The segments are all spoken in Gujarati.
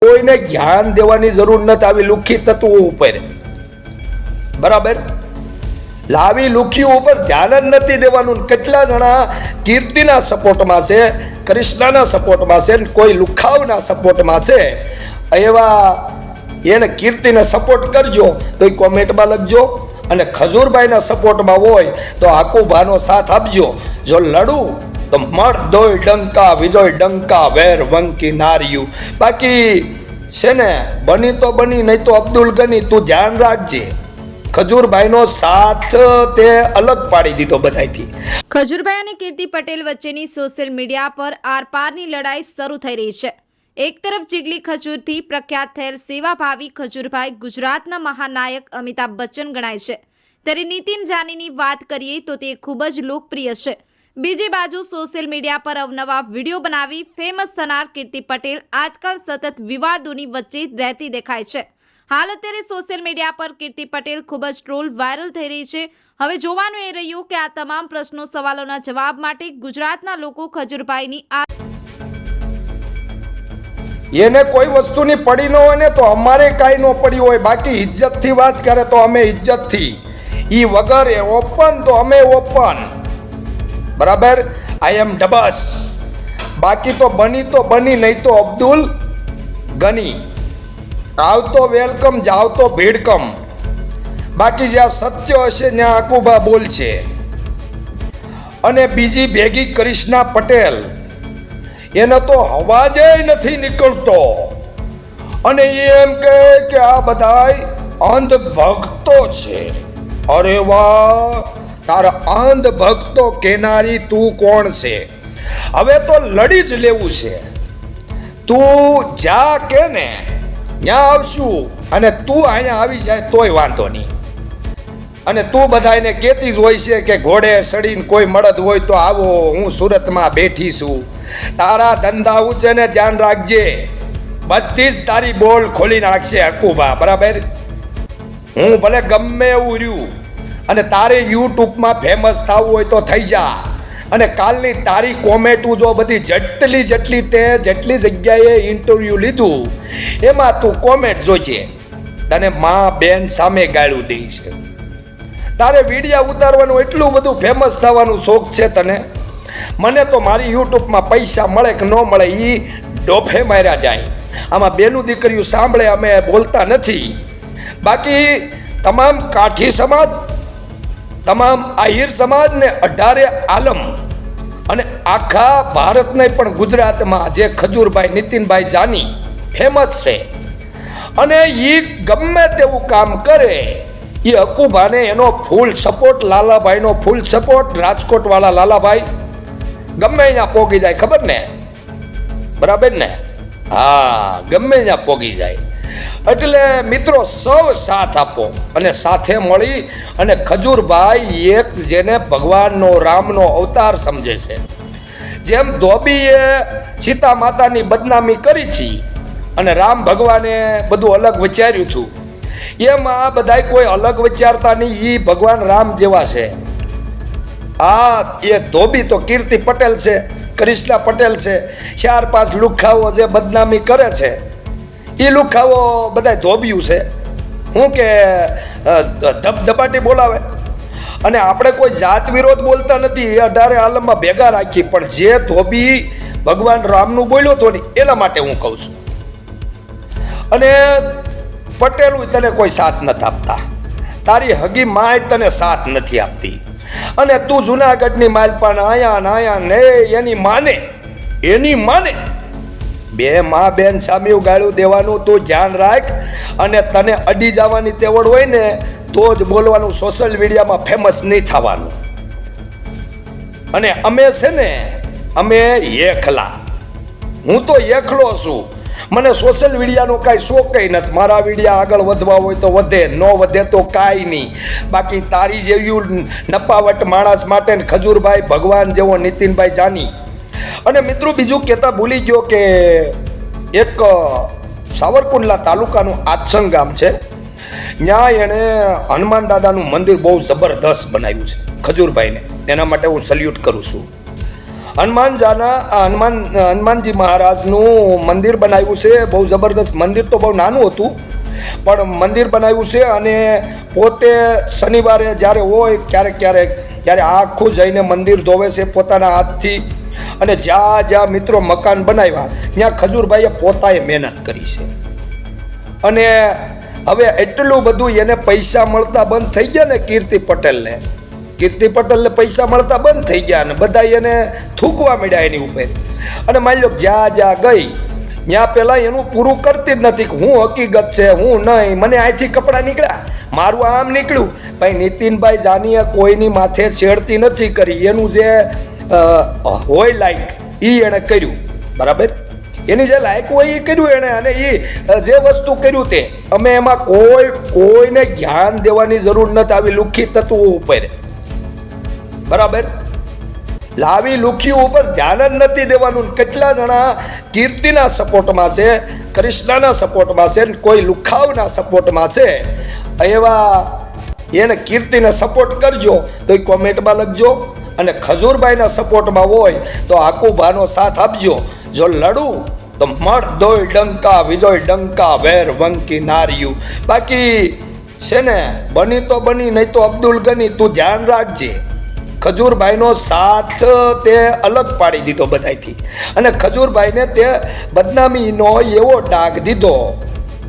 કોઈને જ્ઞાન દેવાની જરૂર નથી આવી લુખી તત્વો ઉપર, બરાબર? લાવી લુખીઓ ઉપર ધ્યાન જ નથી દેવાનું. કેટલા જણા કીર્તિના સપોર્ટમાં છે, કૃષ્ણના સપોર્ટમાં છે, કોઈ લુખાવના સપોર્ટમાં છે. એવા એને કીર્તિને સપોર્ટ કરજો તો એ કોમેન્ટમાં લખજો, અને ખજૂરભાઈના સપોર્ટમાં હોય તો આકુભાનો સાથ આપજો. જો લડું તો મળ દોય ડંકા વિજય ડંકા વેર વંકી નાર્યું. બાકી છે ને, બની તો બની, નહીં તો અબ્દુલ ગની. તું ધ્યાન રાખજે. ખજૂરભાઈનો સાથ તે અલગ પાડી દીધો બધાથી. ખજૂરભાઈ અને કીર્તિ પટેલ વચ્ચેની સોશિયલ મીડિયા પર આરપારની લડાઈ શરૂ થઈ રહી છે. એક તરફ ચીગલી ખજૂરથી પ્રખ્યાત થયેલ સેવાભાવી ખજૂરભાઈ ગુજરાતના મહાનાયક અમિતાભ બચ્ચન ગણાય છે, ત્યારે નીતિન જાનીની વાત કરીએ તો તે ખૂબ જ લોકપ્રિય છે. બીજી બાજુ સોશિયલ મીડિયા પર અવનવા વિડીયો બનાવી ફેમસ થનાર કીર્તિ પટેલ આજકાલ સતત વિવાદોની વચ્ચે રહેતી દેખાય છે. હાલ અત્યારે સોશિયલ મીડિયા પર કીર્તિ પટેલ ખૂબ જ ટ્રોલ વાયરલ થઈ રહી છે. હવે જોવાનું એ રહ્યું કે આ તમામ પ્રશ્નો સવાલોના જવાબ માટે ગુજરાતના લોકો ખજૂરભાઈની એને કોઈ વસ્તુની પડી ન હોય ને તો અમારે કાંઈ ન પડી હોય. બાકી ઇજ્જતથી વાત કરે તો અમે ઇજ્જતથી, ઈ વગર ઓપન તો અમે ઓપન, બરાબર? આઈ એમ ડબસ. બાકી તો બની, નહીં તો અબ્દુલ ગની. આવતો વેલકમ, જાવ તો ભીડકમ. બાકી જ્યાં સત્ય હશે ત્યાં આકુભા બોલશે. અને બીજી ભેગી કૃષ્ણા પટેલ, એનો તો અવાજ નથી નીકળતો, અને એમ કહે કે આ બધાય અંધ ભક્તો છે. અરે વાહ, તારા અંધ ભક્તો કેનારી તું કોણ છે? હવે તો લડી જ લેવું છે. તું જા કે ને ત્યાં આવશું, અને તું અહીંયા આવી જાય તોય વાંધો નહીં. અને તું બધાને કહેતી જ હોય છે કે ઘોડે સડીને કોઈ મળદ હોય તો આવો, હું સુરતમાં બેઠી છું. તારા ધંધા ઊંચે ને ધ્યાન રાખજે. બધી જ તારી બોલ ખોલી નાખશે હકુભા, બરાબર? હું ભલે ગમે એવું રહ્યું, અને તારે યુટ્યુબમાં ફેમસ થવું હોય તો થઈ જા. અને કાલની તારી કોમેન્ટું જો બધી જેટલી જેટલી જગ્યાએ ઇન્ટરવ્યૂ લીધું એમાં તું કોમેન્ટ જોજે, તને મા બેન સામે ગાળું દે છે. તારે વિડીયા ઉતારવાનું એટલું બધું ફેમસ થવાનું શોખ છે તને. મને તો મારી યુટ્યુબમાં પૈસા મળે કે ન મળે એ ડોફે માર્યા જાય. આમાં બેનું દીકરીઓ સાંભળે, અમે બોલતા નથી. બાકી તમામ કાઠી સમાજ, તમામ આહિર સમાજ ને 18 આલમ અને આખા ભારતને પણ ગુજરાતમાં જે ખજૂરભાઈ નીતિનભાઈ જાની ફેમસ છે, અને એ ગમે તેવું કામ કરે એ હકુભાને એનો ફૂલ સપોર્ટ, લાલાભાઈનો ફૂલ સપોર્ટ. રાજકોટવાળા લાલાભાઈ ગમે ત્યાં પોગી જાય, ખબર ને? બરાબર ને? હા, ગમે ત્યાં પોગી જાય. એટલે મિત્રો સૌ સાથ આપો અને સાથે મળી. અને ખજૂરભાઈ એક જેને ભગવાનનો, રામનો અવતાર સમજે છે. જેમ ધોબીએ સીતા માતાની બદનામી કરી હતી અને રામ ભગવાને બધું અલગ વિચાર્યું હતું, એમ આ બધા કોઈ અલગ વિચારતા નહીં. એ ભગવાન રામ જેવા છે. આ એ ધોબી તો કીર્તિ પટેલ છે, કૃષ્ણા પટેલ છે. 4-5 લુખાઓ જે બદનામી કરે છે એ લુખાઓ બધા ધોબિયું છે. હું કે ધબધબાટી બોલાવે. અને આપણે કોઈ જાત વિરોધ બોલતા નથી, એ 18 આલમમાં ભેગા રાખી. પણ જે ધોબી ભગવાન રામનું બોલ્યો હતો ને એના માટે હું કહું છું. અને પટેલું તને કોઈ સાથ નથી આપતા, તારી હગી માય તને સાથ નથી આપતી. અને તું જુનાગઢની માલપાન આયા ને એની માને બે મા બેન સામે ગાળું દેવાનું તું ધ્યાન રાખ. અને તને અડી જવાની તેવડ હોય ને તો જ બોલવાનું, સોશિયલ મીડિયામાં ફેમસ નહીં થવાનું. અને અમે છે ને, અમે એકલા, હું તો એકલો છું. મને સોશિયલ મીડિયાનો કાંઈ શોખ નથી. મારા વિડીયા આગળ વધવા હોય તો વધે, ન વધે તો કાંઈ નહીં. બાકી તારી જેવી નપાવટ માણસ માટે ખજૂરભાઈ ભગવાન જેવો નીતિનભાઈ જાની. અને મિત્રો બીજું કહેતા ભૂલી ગયો કે એક સાવરકુંડલા તાલુકાનું આત્સંગ ગામ છે, ત્યાં એણે હનુમાન દાદાનું મંદિર બહુ જબરદસ્ત બનાવ્યું છે ખજૂરભાઈને. એના માટે હું સલ્યુટ કરું છું. હનુમાનજી મહારાજનું મંદિર બનાવ્યું છે. બહુ જબરદસ્ત મંદિર, તો બહુ નાનું હતું પણ મંદિર બનાવ્યું છે. અને પોતે શનિવારે જ્યારે હોય ક્યારેક ત્યારે આખું જઈને મંદિર ધોવે છે પોતાના હાથથી. અને જ્યાં મિત્રો મકાન બનાવ્યા ત્યાં ખજૂરભાઈએ પોતાએ મહેનત કરી છે. અને હવે એટલું બધું એને પૈસા મળતા બંધ થઈ ગયા ને કીર્તિ પટેલને પૈસા મળતા બંધ થઈ ગયા અને બધા એને થૂકવા મળ્યા એની ઉપર. અને માની લો જ્યાં ગઈ ત્યાં પહેલાં એનું પૂરું કરતી જ નથી કે હું હકીકત છે, હું નહીં, મને અહીંથી કપડાં નીકળ્યા, મારું આમ નીકળ્યું. ભાઈ નીતિનભાઈ જાનીએ કોઈની માથે છેડતી નથી કરી. એનું જે હોય લાયક એ એણે કર્યું, બરાબર. એની જે લાયક હોય એ કર્યું એણે. અને એ જે વસ્તુ કર્યું તે અમે એમાં કોઈને ધ્યાન દેવાની જરૂર નથી આવી લુખ્ખી તત્વો ઉપર, બરાબર. લાવી લુખ્ખી ઉપર ધ્યાન જ નથી દેવાનું. કેટલા જણા કીર્તિના સપોર્ટમાં છે, કૃષ્ણના સપોર્ટમાં છે, કોઈ લુખાવના સપોર્ટમાં છે. એવા એને કીર્તિને સપોર્ટ કરજો તો એ કોમેન્ટમાં લખજો. અને ખજૂરભાઈના સપોર્ટમાં હોય તો આકુભાનો સાથ આપજો. જો લડું તો મળ દોય ડંકા વિજોય ડંકા વેર વંકી નાર્યું. બાકી છે ને બની તો બની, નહીં તો અબ્દુલ ગની. તું ધ્યાન રાખજે. ખજૂરભાઈનો સાથ તે અલગ પાડી દીધો બધાથી. અને ખજૂરભાઈને તે બદનામીનો એવો ડાઘ દીધો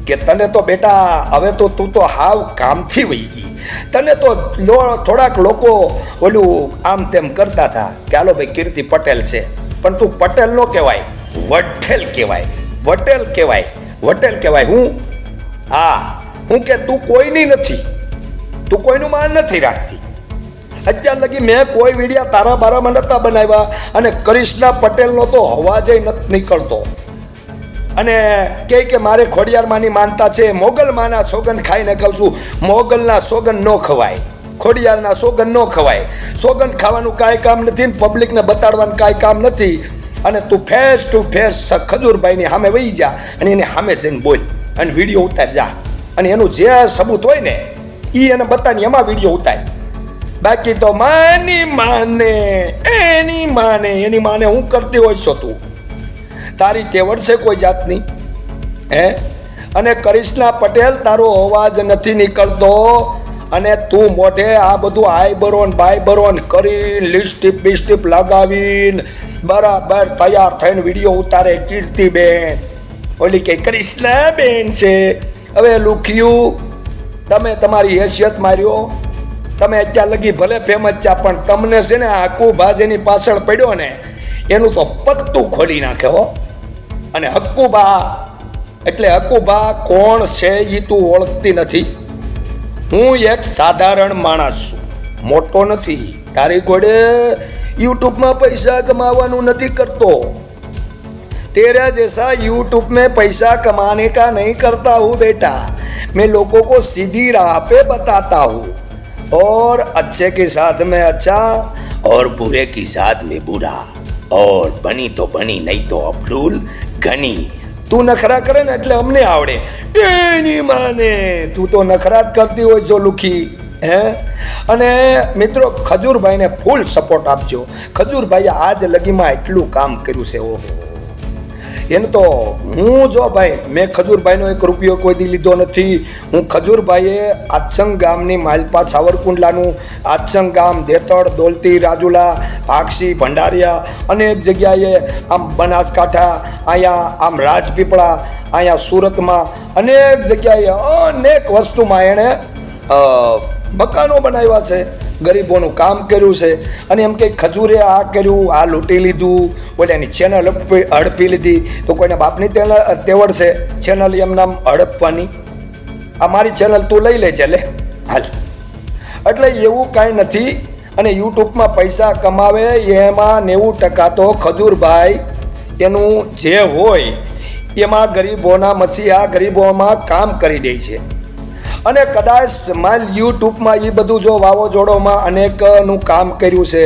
કે તને તો બેટા હવે તો તું તો હાવ કામથી વહી ગઈ. તને તો થોડાક લોકો ઓલું આમ તેમ કરતા હતા કે હાલો ભાઈ કીર્તિ પટેલ છે, પણ તું પટેલ નો કહેવાય, વટેલ કહેવાય. હું કે તું કોઈની નથી, તું કોઈનું માન નથી રાખતી. અત્યાર લગી મેં કોઈ વિડીયા તારા બારામાં નહોતા બનાવ્યા. અને કરિશ્ના પટેલનો તો અવાજ નથી નીકળતો. અને કે મારે ખોડિયારમાંની માનતા છે, મોગલમાંના સોગન ખાઈને કહું છું, મોગલના સોગન ન ખવાય, ખોડિયારના સોગન ન ખવાય. સોગન ખાવાનું કાંઈ કામ નથી ને પબ્લિકને બતાડવાનું કાંઈ કામ નથી. અને તું ફેસ ટુ ફેસ ખજૂરભાઈની સામે વહી જા અને એને સામે જઈને બોલ અને વિડીયો ઉતાર જા. અને એનું જે સબૂત હોય ને એ એને બતાવી એમાં વિડીયો ઉતાર. બાકી તો એની માને હું કરતી હોય છો તું? તારી તેવડ છે કોઈ જાતની? હે? અને કરિશ્ના પટેલ તારો અવાજ નથી નીકળતો. અને તું મોઢે આ બધું આઈબરોન બાયબરોન કરી લિપસ્ટિપ બિસ્ટિપ લગાવીને બરાબર તૈયાર થઈને વિડીયો ઉતારે. કીર્તિબેન ઓલી કે કરિશ્નાબેન છે. હવે લુખ્યું તમે તમારી હેસિયત માર્યો. તમે અત્યાર લગી ભલે ફેમસ છે પણ તમને છે ને હક્કુભા જેની પાછળ પડ્યો ને એનું તો પત્તું ખોલી નાખે હો. અને હક્કુભા કોણ છે એ તું ઓળખતી નથી. હું એક સાધારણ માણસ છું, મોટો નથી. તારી ઘોડે यूट्यूब पैसा कमाવાનું નથી કરતો. तेरा जैसा यूट्यूब में पैसा कमाने का नहीं करता हूँ बेटा. मैं लोगों को सीधी राह पे बताता हूँ और अच्छे के साथ में अच्छा और बुरे के साथ में बुरा. और बनी तो बनी नहीं तो अब्दुल गनी. તું નખરા કરે ને એટલે અમને આવડે. એની માને તું તો નખરા જ કરતી હોય છો લુખી. હે? અને મિત્રો ખજૂરભાઈને ફૂલ સપોર્ટ આપજો. ખજૂરભાઈએ આજ લગીમાં એટલું કામ કર્યું છે. ઓહો, એને તો હું જો ભાઈ મેં ખજૂરભાઈનો 1 રૂપિયો કોઈ દી લીધો નથી. હું ખજૂરભાઈએ આત્સંગ ગામની માલપા સાવરકુંડલાનું આત્સંગ ગામ, દેતળ, દોલતી, રાજુલા, પાક્ષી, ભંડારિયા અનેક જગ્યાએ આમ બનાસકાંઠા, અહીંયા આમ રાજપીપળા, અહીંયા સુરતમાં અનેક જગ્યાએ અનેક વસ્તુમાં એણે મકાનો બનાવ્યા છે. ગરીબોનું કામ કર્યું છે. અને એમ કે ખજૂરે આ કર્યું, આ લૂંટી લીધું, ઓલાની ચેનલ હડપી લીધી. તો કોઈને બાપની તેવડ છે ચેનલ એમ નામ હડપવાની? આ મારી ચેનલ તું લઈ લેજે, લે હાલ. એટલે એવું કાંઈ નથી. અને યુટ્યુબમાં પૈસા કમાવે એમાં 90% તો ખજૂરભાઈ એનું જે હોય એમાં ગરીબોના મસીહા, ગરીબોમાં કામ કરી દે છે. અને કદાચ માલ યુટ્યુબમાં એ બધું જો વાવાઝોડોમાં અનેકનું કામ કર્યું છે,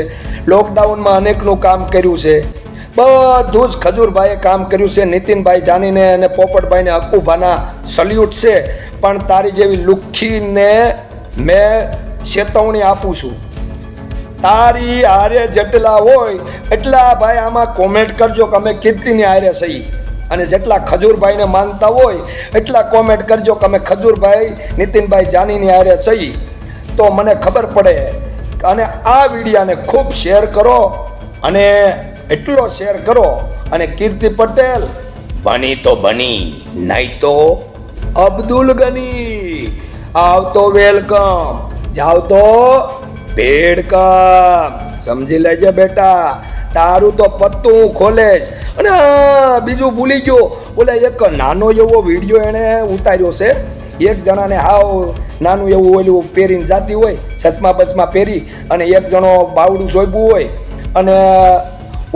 લોકડાઉનમાં અનેકનું કામ કર્યું છે, બધું જ ખજૂરભાઈએ કામ કર્યું છે. નીતિનભાઈ જાનીને અને પોપટભાઈને હક્કુભાના સલ્યુટ છે. પણ તારી જેવી લુખ્ખીને મેં ચેતવણી આપું છું. તારી હારે જેટલા હોય એટલા ભાઈ આમાં કોમેન્ટ કરજો કે અમે કીર્તિની હારે સહી, અને જેટલા ખજૂરભાઈને માનતા હોય એટલા કોમેન્ટ કરજો કે અમે ખજૂરભાઈ નીતિનભાઈ જાનીની હારે સહી, તો મને ખબર પડે. અને આ વિડીયાને ખૂબ શેર કરો, અને એટલો શેર કરો, અને કીર્તિ પટેલ બની તો બની, નહીં તો અબ્દુલ ગની. આવતો વેલકમ, જાવ તો વેલકમ. સમજી લેજે બેટા, તારું તો પત્તું હું ખોલેશ. અને બીજું ભૂલી ગયો, ઓલા એક નાનો એવો વિડીયો એણે ઉતાર્યો છે. એક જણાને હાવ નાનું એવું ઓલું પહેરીને જાતી હોય, ચશ્મા બસમાં પહેરી, અને એક જણો બાવડું સોંપ્યું હોય, અને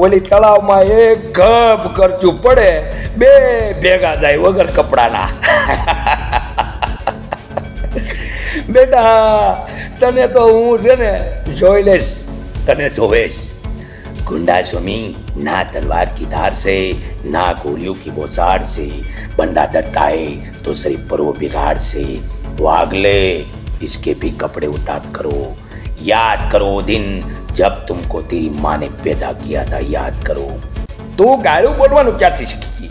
ઓલી તળાવમાં એક ગપ કરચું પડે, બે ભેગા જાય વગર કપડાના. બેટા તને તો હું છે ને જોઈ લઈશ, તને જોવેશ. गुंडा स्वामी ना तलवार की धार से ना गोलियों की बौछार से, बंदा डरता है तो सिर्फ पर वो बिगाड़ से. तो अगले इसके भी कपड़े उतार करो, याद करो दिन जब तुमको तेरी माँ ने पैदा किया था, याद करो. તું ગાળું બોલવાનું ક્યાંથી શીખી?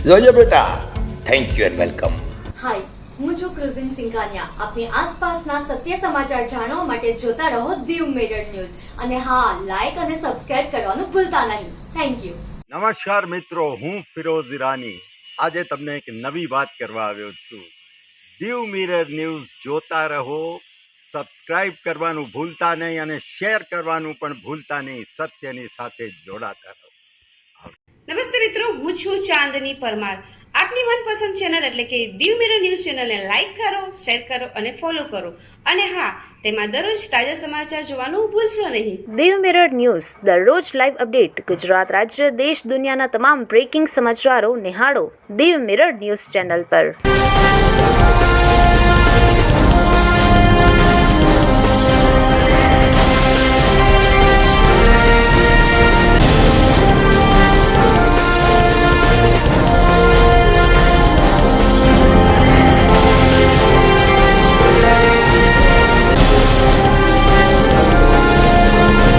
જોઈએ બેટા, થેન્ક યુ એન્ડ વેલકમ. હાય, હું છું ક્રુઝિન સિંઘાનિયા. આપની આસપાસના સત્ય સમાચાર જાણવા માટે જોતા રહો દીવ મિરર ન્યૂઝ. અને હા, લાઈક અને સબસ્ક્રાઇબ કરવાનું ભૂલતા નહીં. Thank you. નમસ્કાર મિત્રો, હું ફિરોઝ ઈરાની. આજે તમને એક નવી વાત કરવા આવ્યો છું. દીવ મિરર ન્યૂઝ જોતા રહો, સબસ્ક્રાઇબ કરવાનું ભૂલતા નહીં, અને શેર કરવાનું પણ ભૂલતા નહીં. સત્યની સાથે જોડાતા રહો. નમસ્તે મિત્રો, હું છું ચાંદની પરમાર. આપની મનપસંદ ચેનલ એટલે કે દીવ મિરર ન્યૂઝ ચેનલને લાઈક કરો, શેર કરો અને ફોલો કરો. અને હા, તેમાં દરરોજ તાજા સમાચાર જોવાનું ભૂલશો નહીં. દીવ મિરર ન્યૂઝ દરરોજ લાઈવ અપડેટ. ગુજરાત રાજ્ય, દેશ, દુનિયાના તમામ બ્રેકિંગ સમાચારો નિહાળો દીવ મિરર ન્યૂઝ ચેનલ પર.